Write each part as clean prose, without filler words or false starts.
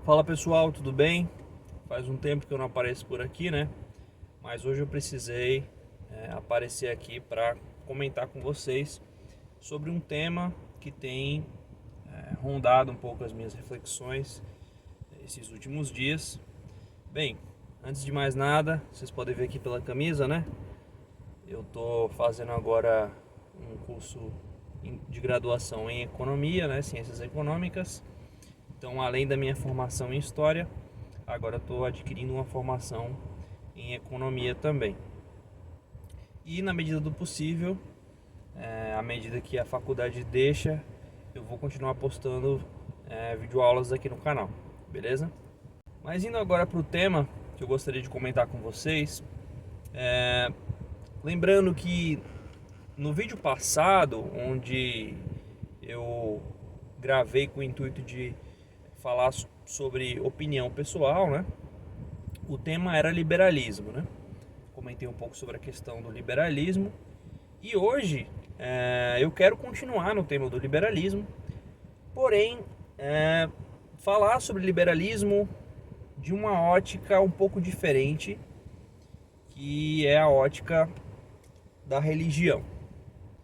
Fala pessoal, tudo bem? Faz um tempo que eu não apareço por aqui, né? Mas hoje eu precisei aparecer aqui para comentar com vocês sobre um tema que tem rondado um pouco as minhas reflexões esses últimos dias. Bem, antes de mais nada, vocês podem ver aqui pela camisa, né? Eu tô fazendo agora um curso de graduação em economia, né? Ciências econômicas. Então, além da minha formação em história, agora estou adquirindo uma formação em economia também. E na medida do possível, à medida que a faculdade deixa, eu vou continuar postando videoaulas aqui no canal, beleza? Mas indo agora para o tema que eu gostaria de comentar com vocês, lembrando que no vídeo passado, onde eu gravei com o intuito de falar sobre opinião pessoal, né? O tema era liberalismo, né? Comentei um pouco sobre a questão do liberalismo e hoje eu quero continuar no tema do liberalismo, porém falar sobre liberalismo de uma ótica um pouco diferente, que é a ótica da religião.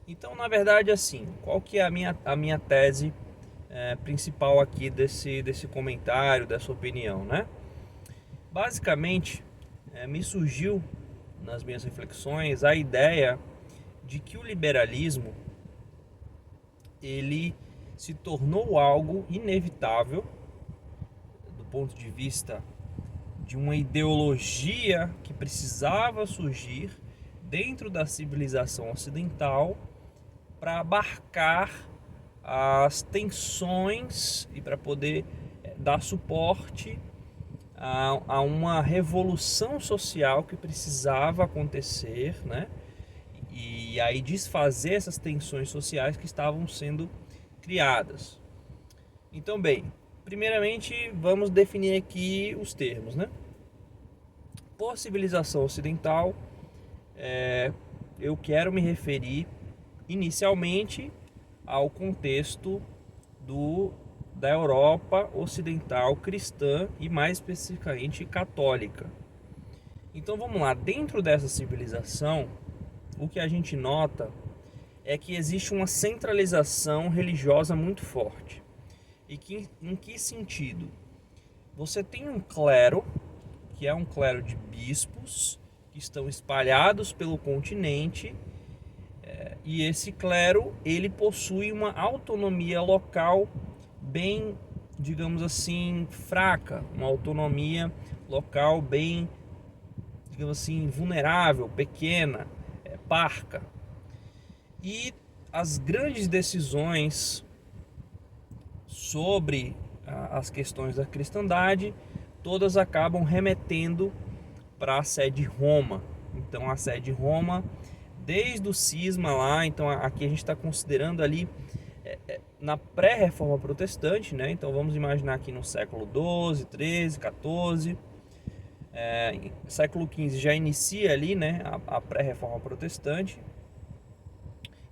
Então, na verdade, assim, qual que é a minha tese principal aqui desse comentário, dessa opinião, né? Basicamente, me surgiu nas minhas reflexões a ideia de que o liberalismo ele se tornou algo inevitável do ponto de vista de uma ideologia que precisava surgir dentro da civilização ocidental para abarcar as tensões e para poder dar suporte a uma revolução social que precisava acontecer, né? E aí desfazer essas tensões sociais que estavam sendo criadas. Então, bem, primeiramente vamos definir aqui os termos, né? Por civilização ocidental, eu quero me referir inicialmente ao contexto da Europa ocidental cristã e mais especificamente católica. Então vamos lá, dentro dessa civilização, o que a gente nota é que existe uma centralização religiosa muito forte. E em que sentido? Você tem um clero, que é um clero de bispos, que estão espalhados pelo continente, e esse clero, ele possui uma autonomia local bem, digamos assim, fraca, uma autonomia local bem, digamos assim, vulnerável, pequena, parca. E as grandes decisões sobre as questões da cristandade, todas acabam remetendo para a sede Roma. Então a sede Roma, desde o cisma lá, então aqui a gente está considerando ali na pré-reforma protestante, né? Então vamos imaginar aqui no século XII, XIII, XIV, século XV já inicia ali, né, a pré-reforma protestante.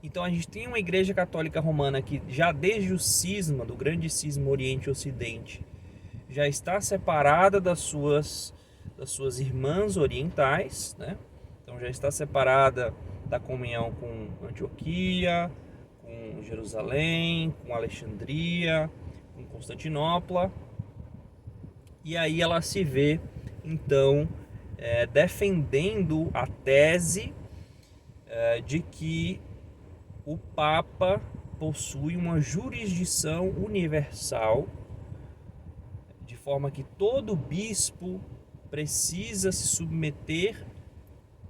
Então a gente tem uma igreja católica romana que já desde o cisma, do grande cisma Oriente e Ocidente, já está separada das suas irmãs orientais, né? Então já está separada da comunhão com Antioquia, com Jerusalém, com Alexandria, com Constantinopla. E aí ela se vê, então, defendendo a tese de que o Papa possui uma jurisdição universal, de forma que todo bispo precisa se submeter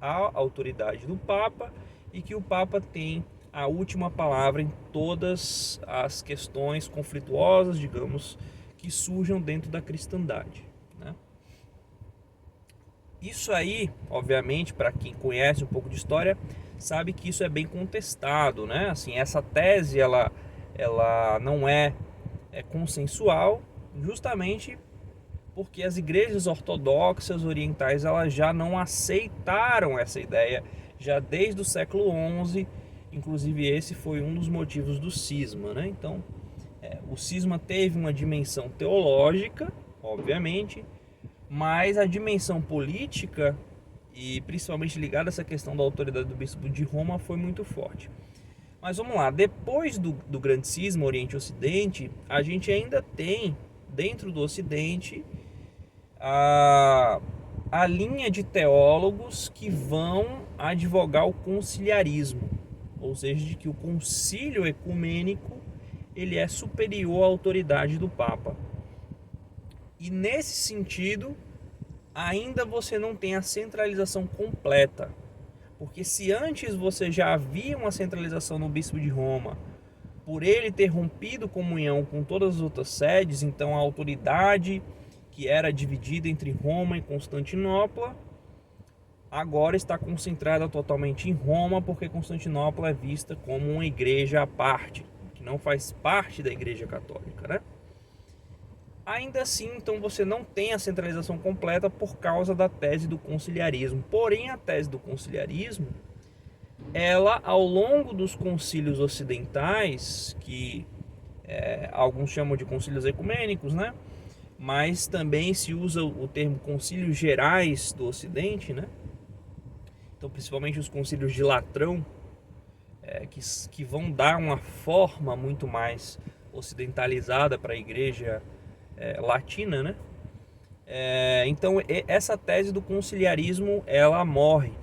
à autoridade do Papa e que o Papa tem a última palavra em todas as questões conflituosas, digamos, que surjam dentro da cristandade, né? Isso aí, obviamente, para quem conhece um pouco de história, sabe que isso é bem contestado, né? Assim, essa tese ela não é consensual, justamente porque as igrejas ortodoxas orientais elas já não aceitaram essa ideia já desde o século XI. Inclusive esse foi um dos motivos do cisma, né? Então o cisma teve uma dimensão teológica, obviamente, mas a dimensão política, e principalmente ligada a essa questão da autoridade do bispo de Roma, foi muito forte. Mas vamos lá, depois do grande cisma Oriente e Ocidente, a gente ainda tem, dentro do Ocidente, a linha de teólogos que vão advogar o conciliarismo, ou seja, de que o concílio ecumênico ele é superior à autoridade do Papa. E nesse sentido, ainda você não tem a centralização completa. Porque se antes você já havia uma centralização no bispo de Roma, por ele ter rompido comunhão com todas as outras sedes, então a autoridade que era dividida entre Roma e Constantinopla, agora está concentrada totalmente em Roma, porque Constantinopla é vista como uma igreja à parte, que não faz parte da Igreja Católica, né? Ainda assim, então você não tem a centralização completa por causa da tese do conciliarismo. Porém, a tese do conciliarismo, ela ao longo dos concílios ocidentais, que alguns chamam de concílios ecumênicos, né? Mas também se usa o termo concílios gerais do Ocidente, né? Então, principalmente os concílios de Latrão, que vão dar uma forma muito mais ocidentalizada para a igreja latina, né? Então essa tese do conciliarismo ela morre.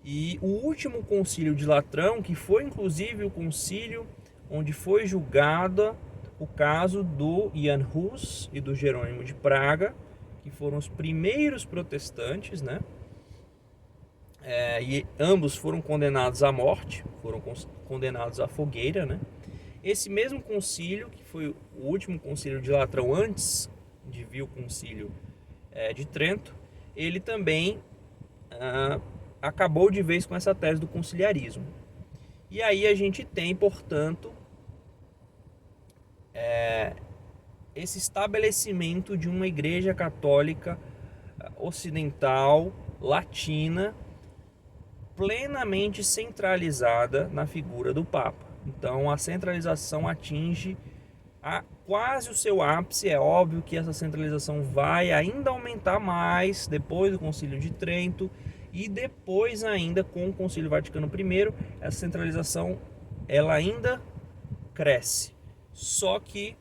E o último concílio de Latrão, que foi inclusive o concílio onde foi julgado o caso do Jan Hus e do Jerônimo de Praga, que foram os primeiros protestantes, né? E ambos foram condenados à morte, foram condenados à fogueira, né? Esse mesmo concílio, que foi o último concílio de Latrão antes de vir o concílio de Trento, ele também acabou de vez com essa tese do conciliarismo. E aí a gente tem, portanto, esse estabelecimento de uma igreja católica ocidental, latina, plenamente centralizada na figura do Papa. Então a centralização atinge quase o seu ápice. É óbvio que essa centralização vai ainda aumentar mais depois do Concílio de Trento e depois ainda com o Concílio Vaticano I, essa centralização ela ainda cresce. Só que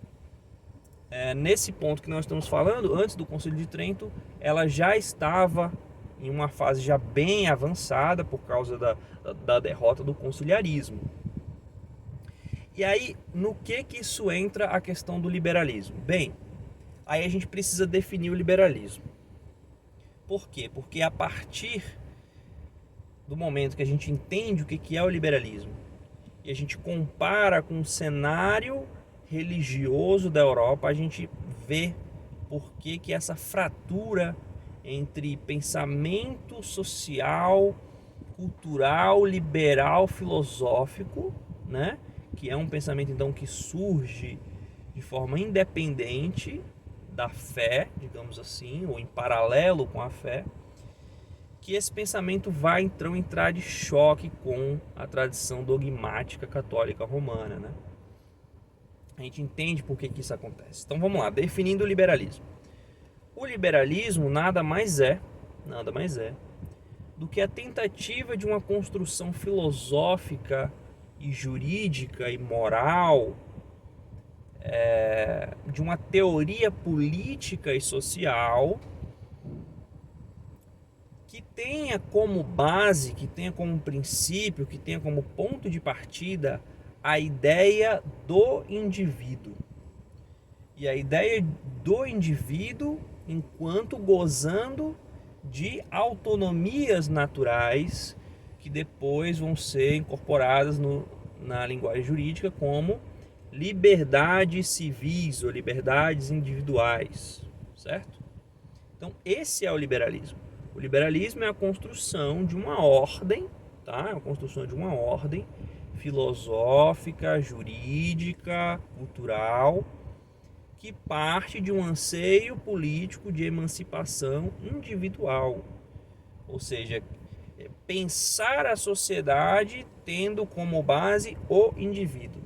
nesse ponto que nós estamos falando, antes do Concílio de Trento, ela já estava em uma fase já bem avançada por causa da derrota do conciliarismo. E aí, no que isso entra a questão do liberalismo? Bem, aí a gente precisa definir o liberalismo. Por quê? Porque a partir do momento que a gente entende o que é o liberalismo e a gente compara com o cenário religioso da Europa, a gente vê por que essa fratura entre pensamento social, cultural, liberal, filosófico, né? Que é um pensamento então que surge de forma independente da fé, digamos assim, ou em paralelo com a fé, que esse pensamento vai então entrar de choque com a tradição dogmática católica romana, né? A gente entende por que isso acontece. Então vamos lá, definindo o liberalismo. O liberalismo nada mais é do que a tentativa de uma construção filosófica e jurídica e moral, de uma teoria política e social que tenha como base, que tenha como princípio, que tenha como ponto de partida a ideia do indivíduo. E a ideia do indivíduo enquanto gozando de autonomias naturais que depois vão ser incorporadas na linguagem jurídica como liberdades civis ou liberdades individuais, certo? Então esse é o liberalismo. O liberalismo é a construção de uma ordem, tá? É a construção de uma ordem filosófica, jurídica, cultural, que parte de um anseio político de emancipação individual. Ou seja, pensar a sociedade tendo como base o indivíduo,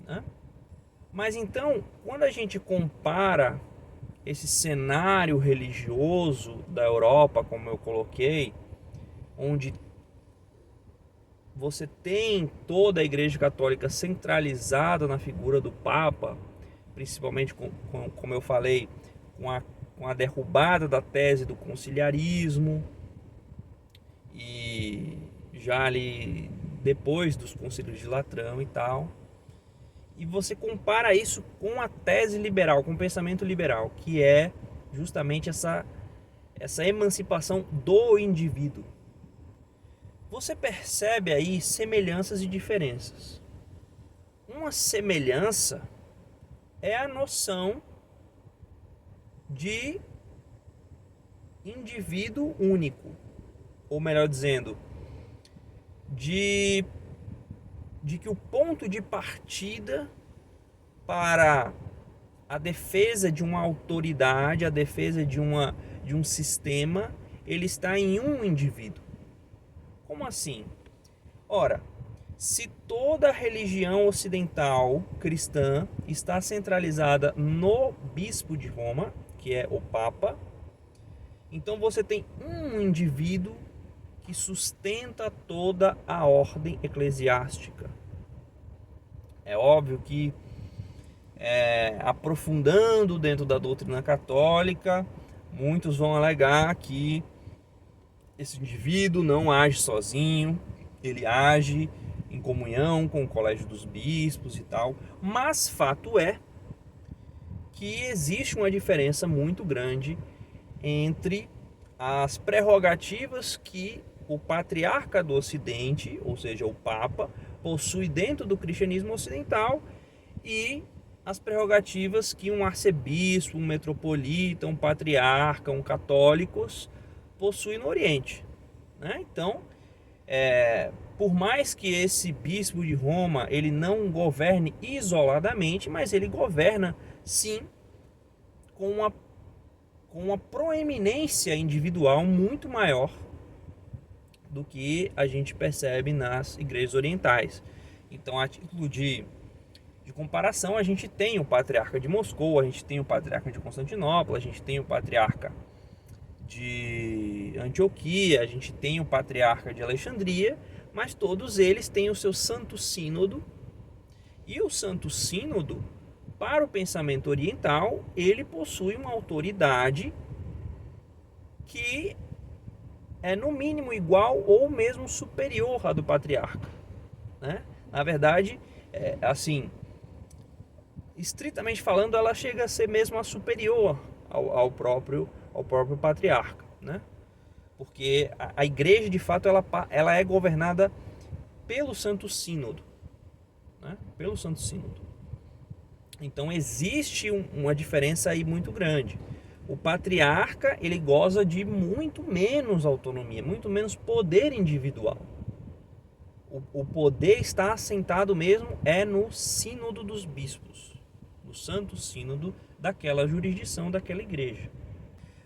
né? Mas então, quando a gente compara esse cenário religioso da Europa, como eu coloquei, onde você tem toda a Igreja Católica centralizada na figura do Papa, principalmente, como eu falei, com a derrubada da tese do conciliarismo, e já ali depois dos concílios de Latrão e tal. E você compara isso com a tese liberal, com o pensamento liberal, que é justamente essa emancipação do indivíduo. Você percebe aí semelhanças e diferenças. Uma semelhança é a noção de indivíduo único, ou melhor dizendo, de que o ponto de partida para a defesa de uma autoridade, a defesa de um sistema, ele está em um indivíduo. Como assim? Ora, se toda a religião ocidental cristã está centralizada no bispo de Roma, que é o Papa, então você tem um indivíduo que sustenta toda a ordem eclesiástica. É óbvio que, aprofundando dentro da doutrina católica, muitos vão alegar que esse indivíduo não age sozinho, ele age em comunhão com o colégio dos bispos e tal, mas fato é que existe uma diferença muito grande entre as prerrogativas que o patriarca do Ocidente, ou seja, o Papa, possui dentro do cristianismo ocidental, e as prerrogativas que um arcebispo, um metropolita, um patriarca, um católicos possui no Oriente, né? Então, por mais que esse bispo de Roma ele não governe isoladamente, mas ele governa sim com uma proeminência individual muito maior do que a gente percebe nas igrejas orientais. Então, a título de comparação, a gente tem o patriarca de Moscou, a gente tem o patriarca de Constantinopla, a gente tem o patriarca de Antioquia, a gente tem o patriarca de Alexandria, mas todos eles têm o seu Santo Sínodo, e o Santo Sínodo, para o pensamento oriental, ele possui uma autoridade que é no mínimo igual ou mesmo superior à do patriarca, né? Na verdade, assim, estritamente falando, ela chega a ser mesmo a superior ao próprio patriarca, né? Porque a igreja, de fato, ela é governada pelo Santo Sínodo, né? Pelo Santo Sínodo. Então existe uma diferença aí muito grande. O patriarca, ele goza de muito menos autonomia, muito menos poder individual. O poder está assentado mesmo no sínodo dos bispos, no Santo Sínodo daquela jurisdição, daquela igreja.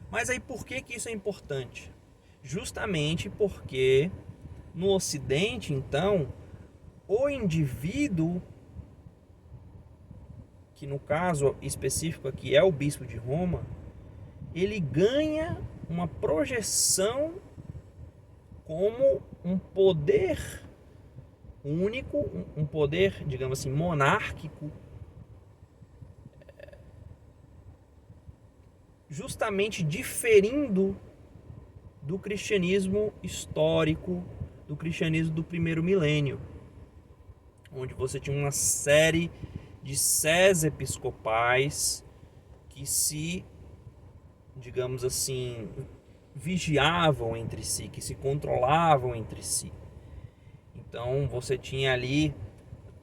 Mas aí por que isso é importante? Justamente porque no Ocidente, então, o indivíduo, que no caso específico aqui é o bispo de Roma, ele ganha uma projeção como um poder único, um poder, digamos assim, monárquico, justamente diferindo do cristianismo histórico, do cristianismo do primeiro milênio, onde você tinha uma série de sés episcopais que se, digamos assim, vigiavam entre si, que se controlavam entre si. Então você tinha ali,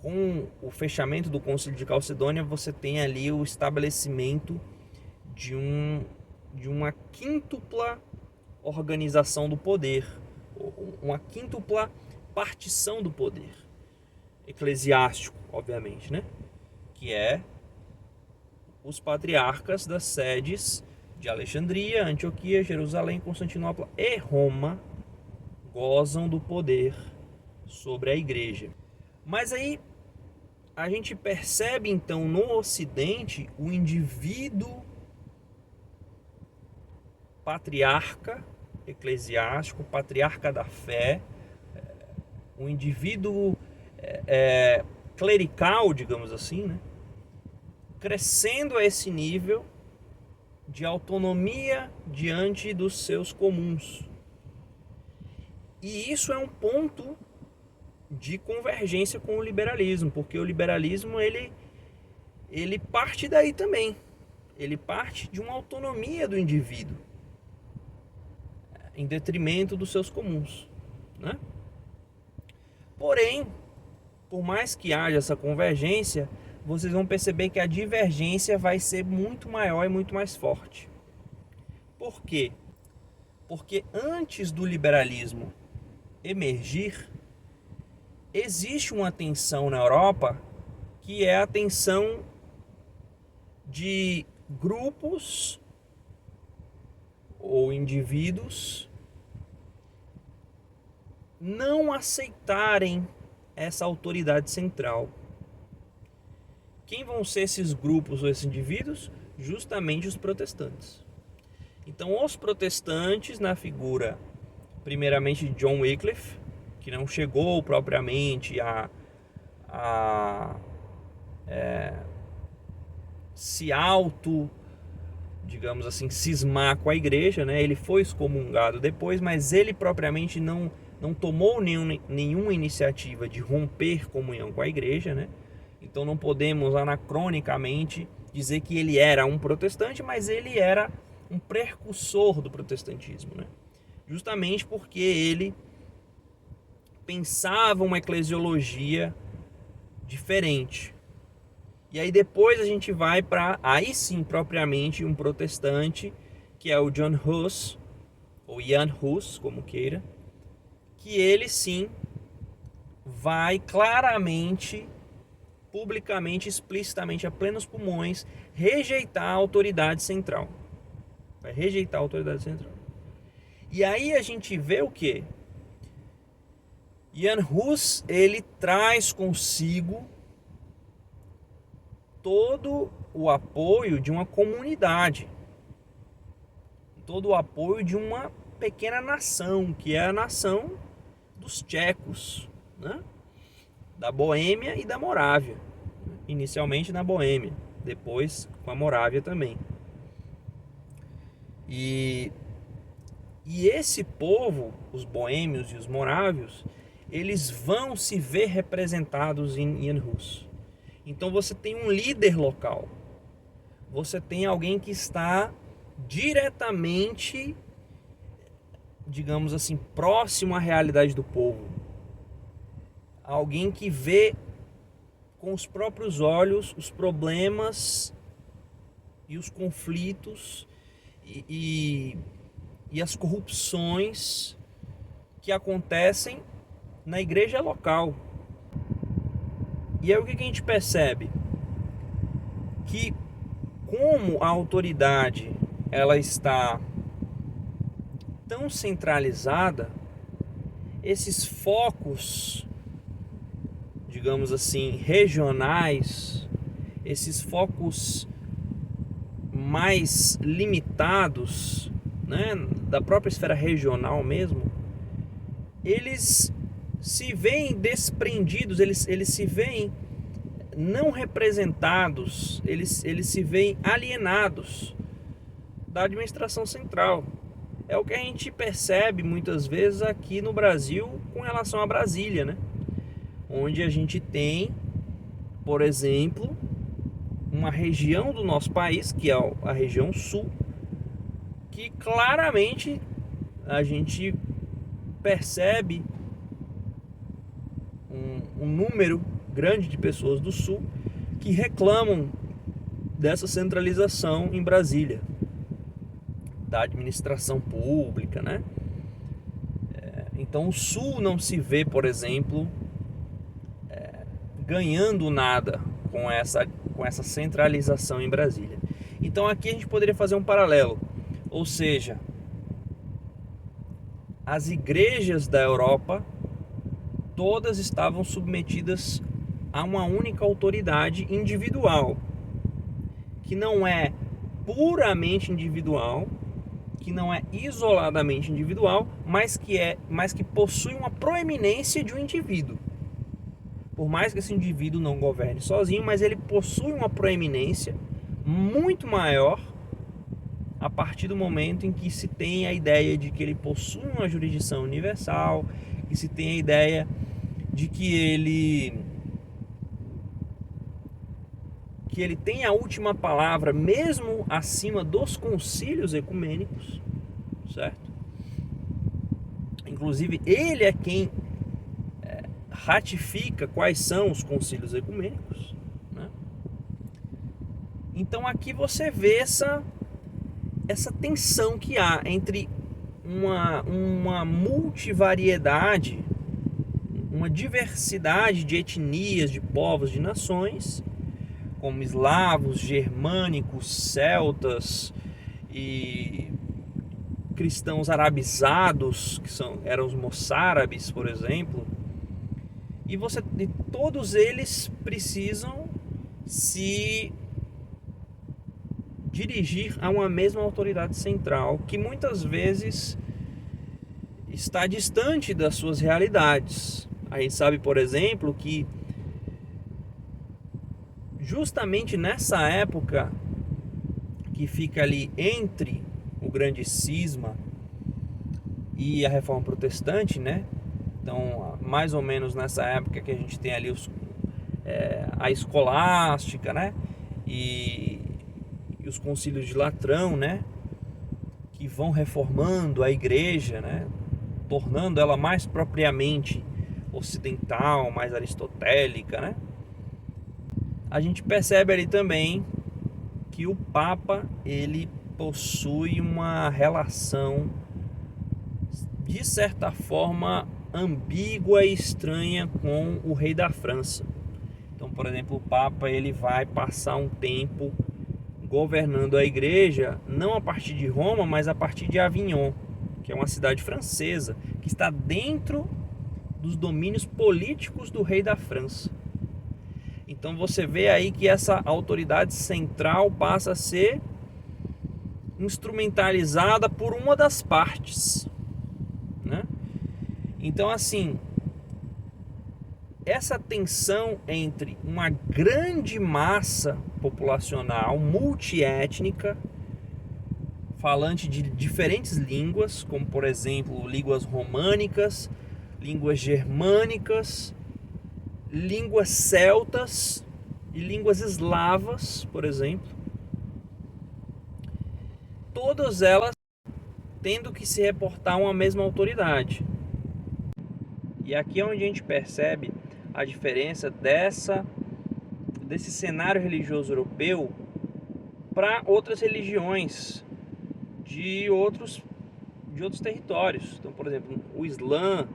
com o fechamento do Concílio de Calcedônia, você tem ali o estabelecimento de uma quíntupla organização do poder, uma quíntupla partição do poder eclesiástico, obviamente, né? Que é os patriarcas das sedes de Alexandria, Antioquia, Jerusalém, Constantinopla e Roma gozam do poder sobre a igreja. Mas aí a gente percebe então no Ocidente o indivíduo patriarca eclesiástico, patriarca da fé, um indivíduo clerical, digamos assim, né? Crescendo a esse nível de autonomia diante dos seus comuns. E isso é um ponto de convergência com o liberalismo, porque o liberalismo ele parte daí também. Ele parte de uma autonomia do indivíduo em detrimento dos seus comuns, né? Porém, por mais que haja essa convergência, vocês vão perceber que a divergência vai ser muito maior e muito mais forte. Por quê? Porque antes do liberalismo emergir, existe uma tensão na Europa que é a tensão de grupos ou indivíduos não aceitarem essa autoridade central. Quem vão ser esses grupos ou esses indivíduos? Justamente os protestantes. Então, os protestantes, na figura, primeiramente, de John Wycliffe, que não chegou propriamente a se digamos assim, cismar com a igreja, né? Ele foi excomungado depois, mas ele propriamente não tomou nenhuma iniciativa de romper comunhão com a igreja, né? Então não podemos anacronicamente dizer que ele era um protestante, mas ele era um precursor do protestantismo, né? Justamente porque ele pensava uma eclesiologia diferente. E aí depois a gente vai para, aí sim, propriamente um protestante, que é o John Hus, ou Jan Hus, como queira, que ele sim vai claramente, publicamente, explicitamente, a plenos pulmões, rejeitar a autoridade central. Vai rejeitar a autoridade central. E aí a gente vê o quê? Jan Hus, ele traz consigo todo o apoio de uma comunidade, todo o apoio de uma pequena nação, que é a nação dos tchecos, né? Da Boêmia e da Morávia. Inicialmente na Boêmia, depois com a Morávia também. E esse povo, os boêmios e os morávios, eles vão se ver representados em Jan Hus. Então você tem um líder local, você tem alguém que está diretamente, digamos assim, próximo à realidade do povo. Alguém que vê com os próprios olhos os problemas e os conflitos e as corrupções que acontecem na igreja local. E aí o que a gente percebe? Que como a autoridade ela está tão centralizada, esses focos, digamos assim, regionais, esses focos mais limitados, né, da própria esfera regional mesmo, eles se veem desprendidos, eles se veem não representados, eles se veem alienados da administração central. É o que a gente percebe muitas vezes aqui no Brasil com relação a Brasília, né? Onde a gente tem, por exemplo, uma região do nosso país, que é a região sul, que claramente a gente percebe um número grande de pessoas do sul que reclamam dessa centralização em Brasília, da administração pública, né? Então o sul não se vê, por exemplo, ganhando nada com essa centralização em Brasília. Então aqui a gente poderia fazer um paralelo, ou seja, as igrejas da Europa todas estavam submetidas a uma única autoridade individual, que não é puramente individual, que não é isoladamente individual, mas que possui uma proeminência de um indivíduo. Por mais que esse indivíduo não governe sozinho, mas ele possui uma proeminência muito maior a partir do momento em que se tem a ideia de que ele possui uma jurisdição universal, que se tem a ideia de que ele tem a última palavra, mesmo acima dos concílios ecumênicos, certo? Inclusive, ele é quem ratifica quais são os concílios ecumênicos, né? Então aqui você vê essa tensão que há entre uma multivariedade, uma diversidade de etnias, de povos, de nações, como eslavos, germânicos, celtas e cristãos arabizados, que eram os moçárabes, por exemplo. E todos eles precisam se dirigir a uma mesma autoridade central, que muitas vezes está distante das suas realidades. A gente sabe, por exemplo, que justamente nessa época que fica ali entre o grande cisma e a Reforma Protestante, né? Então, mais ou menos nessa época que a gente tem ali a escolástica, né? E os concílios de Latrão, né? Que vão reformando a igreja, né? Tornando ela mais propriamente ocidental, mais aristotélica, né? A gente percebe ali também que o Papa, ele possui uma relação, de certa forma, ambígua e estranha com o rei da França. Então, por exemplo, o Papa, ele vai passar um tempo governando a igreja, não a partir de Roma, mas a partir de Avignon, que é uma cidade francesa, que está dentro dos domínios políticos do rei da França. Então você vê aí que essa autoridade central passa a ser instrumentalizada por uma das partes, né? Então, assim, essa tensão entre uma grande massa populacional multiétnica, falante de diferentes línguas, como por exemplo línguas românicas, línguas germânicas, línguas celtas e línguas eslavas, por exemplo, todas elas tendo que se reportar a uma mesma autoridade. E aqui é onde a gente percebe a diferença desse cenário religioso europeu para outras religiões de outros territórios. Então, por exemplo, o Islã,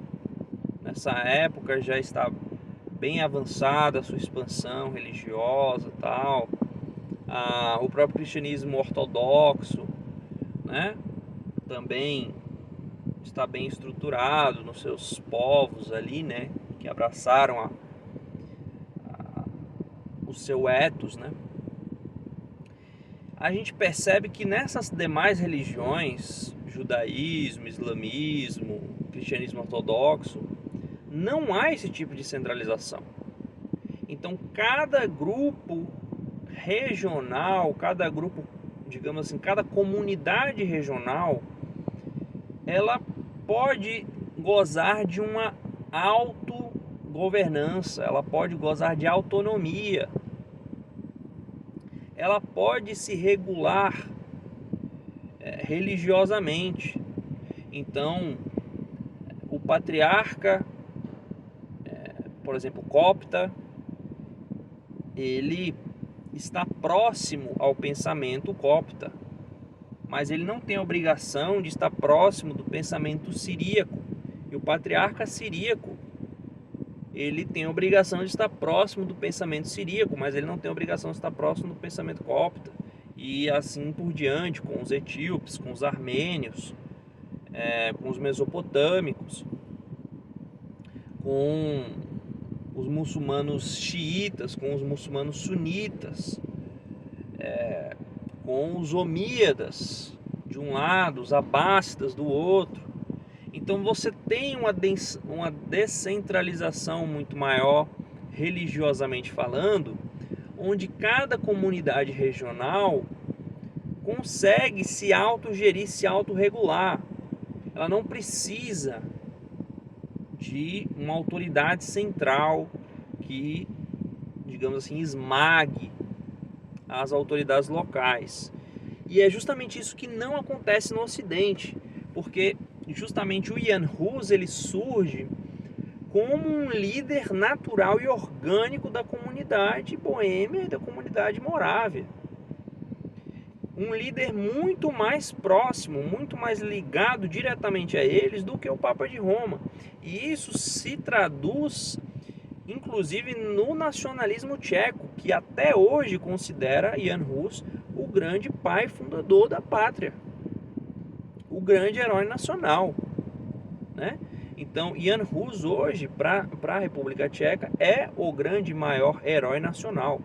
nessa época, já está bem avançada a sua expansão religiosa, tal. O próprio cristianismo ortodoxo, né, também está bem estruturado nos seus povos ali, né, que abraçaram o seu ethos, né. A gente percebe que nessas demais religiões, judaísmo, islamismo, cristianismo ortodoxo, não há esse tipo de centralização. Então, cada grupo regional, cada grupo, digamos assim, cada comunidade regional, ela pode gozar de uma autogovernança, ela pode gozar de autonomia, ela pode se regular religiosamente. Então, o patriarca, por exemplo, copta, ele está próximo ao pensamento copta, mas ele não tem a obrigação de estar próximo do pensamento siríaco. E o patriarca siríaco, ele tem a obrigação de estar próximo do pensamento siríaco, mas ele não tem a obrigação de estar próximo do pensamento copta. E assim por diante, com os etíopes, com os armênios, com os mesopotâmicos, com os muçulmanos xiitas, com os muçulmanos sunitas, com os omíadas, de um lado, os abássidas do outro. Então você tem uma descentralização muito maior, religiosamente falando, onde cada comunidade regional consegue se autogerir, se autorregular. Ela não precisa de uma autoridade central que, digamos assim, esmague as autoridades locais. E é justamente isso que não acontece no Ocidente, porque justamente o Jan Hus ele surge como um líder natural e orgânico da comunidade boêmia e da comunidade morávia. Um líder muito mais próximo, muito mais ligado diretamente a eles do que o Papa de Roma. E isso se traduz, inclusive, no nacionalismo tcheco, que até hoje considera Jan Hus o grande pai fundador da pátria, o grande herói nacional, né? Então, Jan Hus hoje, para a República Tcheca, é o grande maior herói nacional,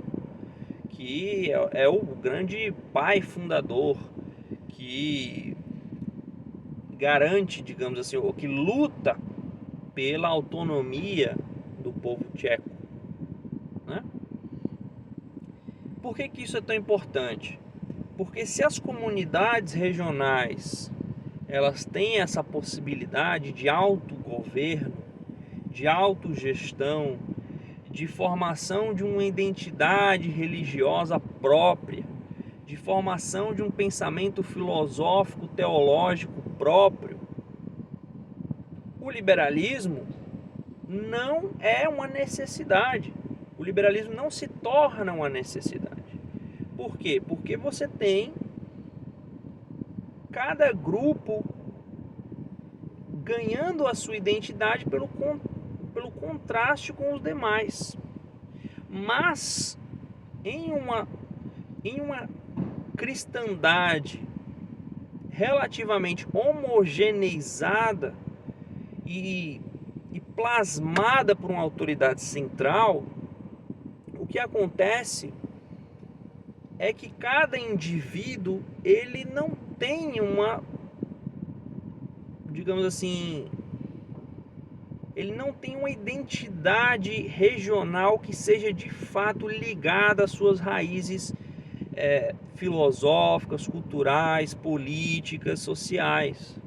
que é o grande pai fundador, que garante, digamos assim, ou que luta pela autonomia do povo tcheco, né? Por que isso é tão importante? Porque se as comunidades regionais elas têm essa possibilidade de autogoverno, de autogestão, de formação de uma identidade religiosa própria, de formação de um pensamento filosófico, teológico próprio, o liberalismo não é uma necessidade. O liberalismo não se torna uma necessidade. Por quê? Porque você tem cada grupo ganhando a sua identidade pelo contraste com os demais. Mas em uma cristandade relativamente homogeneizada e plasmada por uma autoridade central, o que acontece é que cada indivíduo ele não tem uma, digamos assim, ele não tem uma identidade regional que seja de fato ligada às suas raízes filosóficas, culturais, políticas, sociais.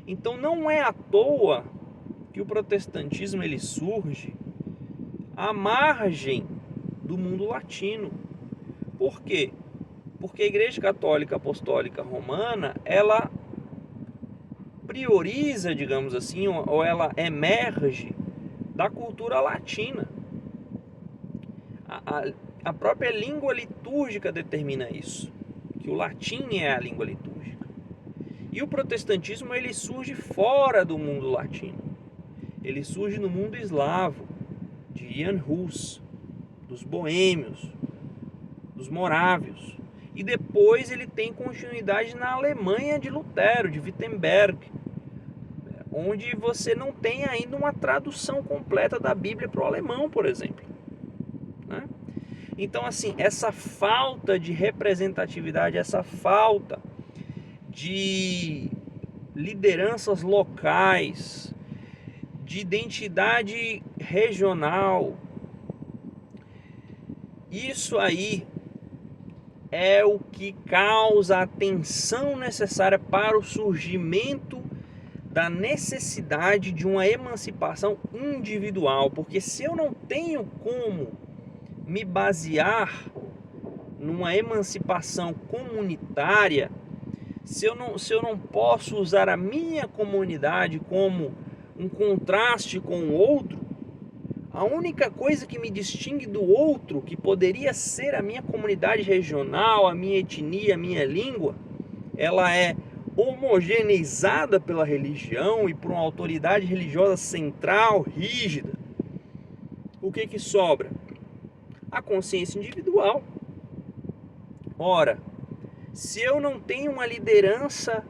Então não é à toa que o protestantismo ele surge à margem do mundo latino. Por quê? Porque a Igreja Católica Apostólica Romana, ela prioriza, digamos assim, ou ela emerge da cultura latina. A própria língua litúrgica determina isso, que o latim é a língua litúrgica. E o protestantismo ele surge fora do mundo latino. Ele surge no mundo eslavo, de Jan Hus, dos boêmios, dos morávios. E depois ele tem continuidade na Alemanha de Lutero, de Wittenberg, onde você não tem ainda uma tradução completa da Bíblia para o alemão, por exemplo, né? Então, assim, essa falta de representatividade, essa falta de lideranças locais, de identidade regional, isso aí é o que causa a tensão necessária para o surgimento da necessidade de uma emancipação individual, porque se eu não tenho como me basear numa emancipação comunitária, se eu não posso usar a minha comunidade como um contraste com o outro, a única coisa que me distingue do outro, que poderia ser a minha comunidade regional, a minha etnia, a minha língua, ela é homogeneizada pela religião e por uma autoridade religiosa central, rígida. O que sobra? A consciência individual. Ora, se eu não tenho uma liderança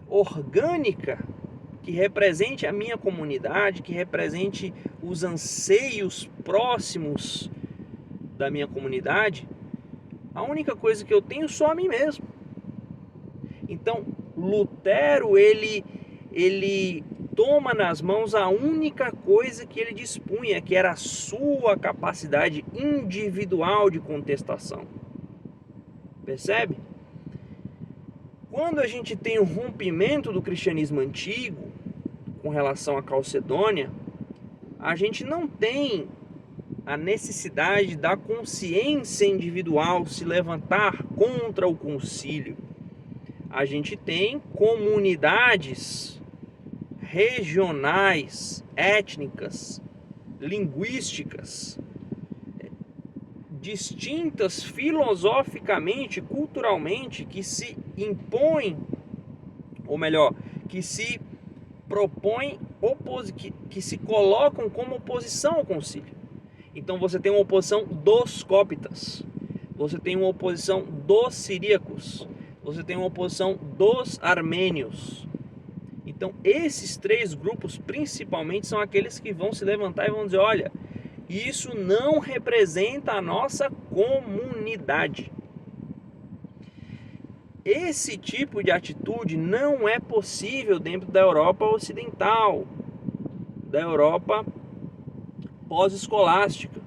orgânica que represente a minha comunidade, que represente os anseios próximos da minha comunidade, a única coisa que eu tenho só a mim mesmo. Então, Lutero, ele toma nas mãos a única coisa que ele dispunha, que era a sua capacidade individual de contestação. Percebe? Quando a gente tem o rompimento do cristianismo antigo com relação à Calcedônia, a gente não tem a necessidade da consciência individual se levantar contra o concílio. A gente tem comunidades regionais, étnicas, linguísticas, distintas filosoficamente, culturalmente, que se impõem, ou melhor, que se propõem, que se colocam como oposição ao concílio. Então você tem uma oposição dos cópitas, você tem uma oposição dos siríacos, você tem uma oposição dos armênios. Então esses três grupos principalmente são aqueles que vão se levantar e vão dizer: olha, isso não representa a nossa comunidade. Esse tipo de atitude não é possível dentro da Europa ocidental, da Europa pós-escolástica,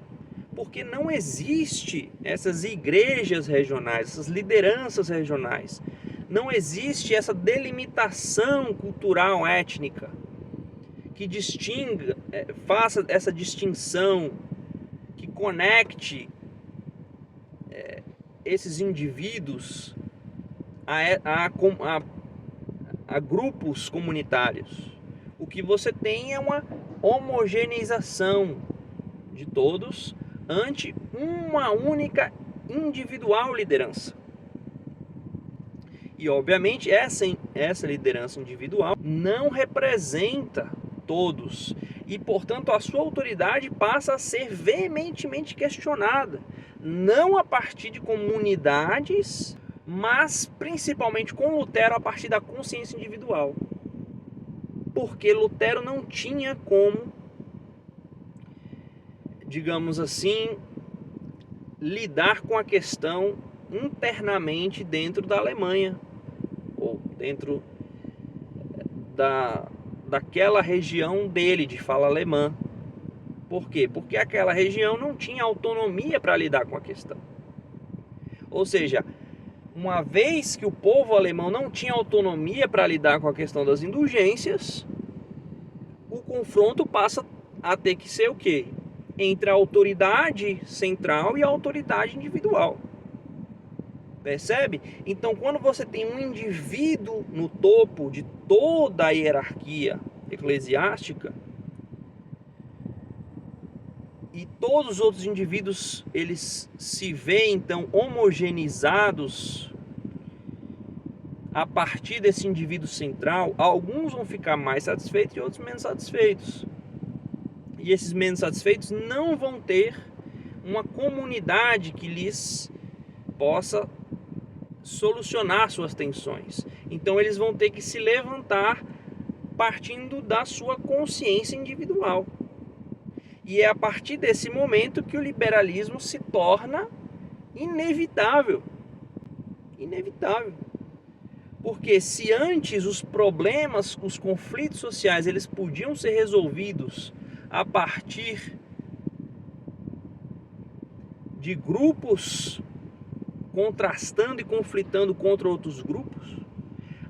porque não existe essas igrejas regionais, essas lideranças regionais. Não existe essa delimitação cultural étnica que distinga, faça essa distinção, que conecte esses indivíduos a grupos comunitários. O que você tem é uma homogeneização de todos ante uma única individual liderança. E obviamente essa liderança individual não representa todos, e portanto a sua autoridade passa a ser veementemente questionada, não a partir de comunidades, mas principalmente com Lutero a partir da consciência individual. Porque Lutero não tinha como, digamos assim, lidar com a questão internamente dentro da Alemanha, ou dentro daquela região dele de fala alemã. Por quê? Porque aquela região não tinha autonomia para lidar com a questão. Ou seja, uma vez que o povo alemão não tinha autonomia para lidar com a questão das indulgências, o confronto passa a ter que ser o quê? Entre a autoridade central e a autoridade individual. Percebe? Então, quando você tem um indivíduo no topo de toda a hierarquia eclesiástica, e todos os outros indivíduos, eles se veem então homogeneizados a partir desse indivíduo central, alguns vão ficar mais satisfeitos e outros menos satisfeitos. E esses menos satisfeitos não vão ter uma comunidade que lhes possa solucionar suas tensões. Então eles vão ter que se levantar partindo da sua consciência individual. E é a partir desse momento que o liberalismo se torna inevitável. Inevitável. Porque se antes os problemas, os conflitos sociais, eles podiam ser resolvidos a partir de grupos contrastando e conflitando contra outros grupos,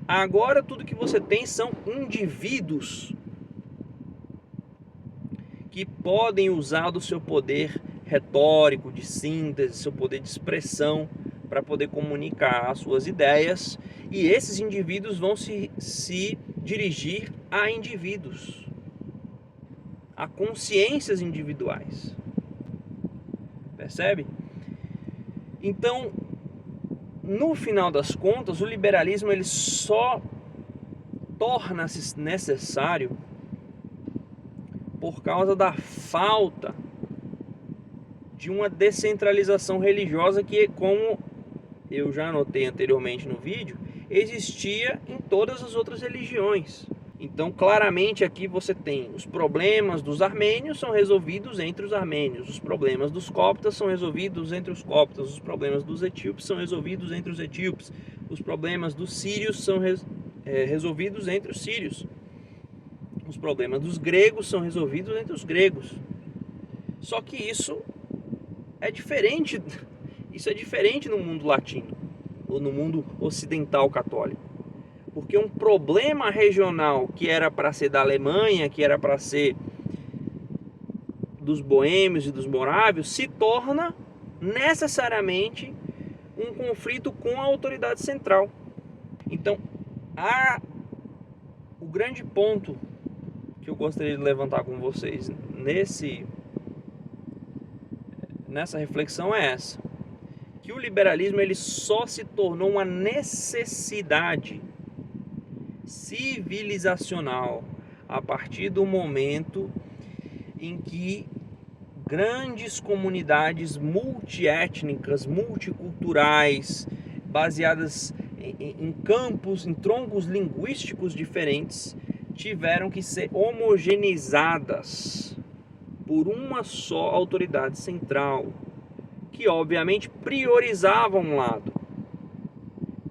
agora tudo que você tem são indivíduos que podem usar do seu poder retórico, de síntese, seu poder de expressão para poder comunicar as suas ideias, e esses indivíduos vão se dirigir a indivíduos, a consciências individuais. Percebe? Então, no final das contas, o liberalismo ele só torna-se necessário por causa da falta de uma descentralização religiosa que, como eu já anotei anteriormente no vídeo, existia em todas as outras religiões. Então, claramente aqui você tem os problemas dos armênios são resolvidos entre os armênios, os problemas dos coptas são resolvidos entre os coptas, os problemas dos etíopes são resolvidos entre os etíopes, os problemas dos sírios são resolvidos entre os sírios, os problemas dos gregos são resolvidos entre os gregos. Só que isso é diferente no mundo latino, ou no mundo ocidental católico. Porque um problema regional que era para ser da Alemanha, que era para ser dos boêmios e dos morávios, se torna necessariamente um conflito com a autoridade central. Então, o grande ponto que eu gostaria de levantar com vocês nessa reflexão é essa: que o liberalismo ele só se tornou uma necessidade civilizacional a partir do momento em que grandes comunidades multiétnicas, multiculturais, baseadas em campos, em troncos linguísticos diferentes, tiveram que ser homogeneizadas por uma só autoridade central, que obviamente priorizava um lado.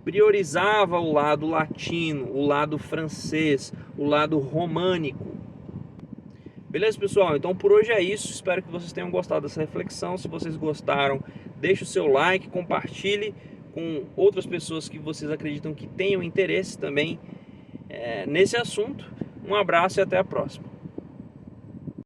Priorizava o lado latino, o lado francês, o lado românico. Beleza, pessoal? Então por hoje é isso. Espero que vocês tenham gostado dessa reflexão. Se vocês gostaram, deixe o seu like, compartilhe com outras pessoas que vocês acreditam que tenham interesse também nesse assunto. Um abraço e até a próxima.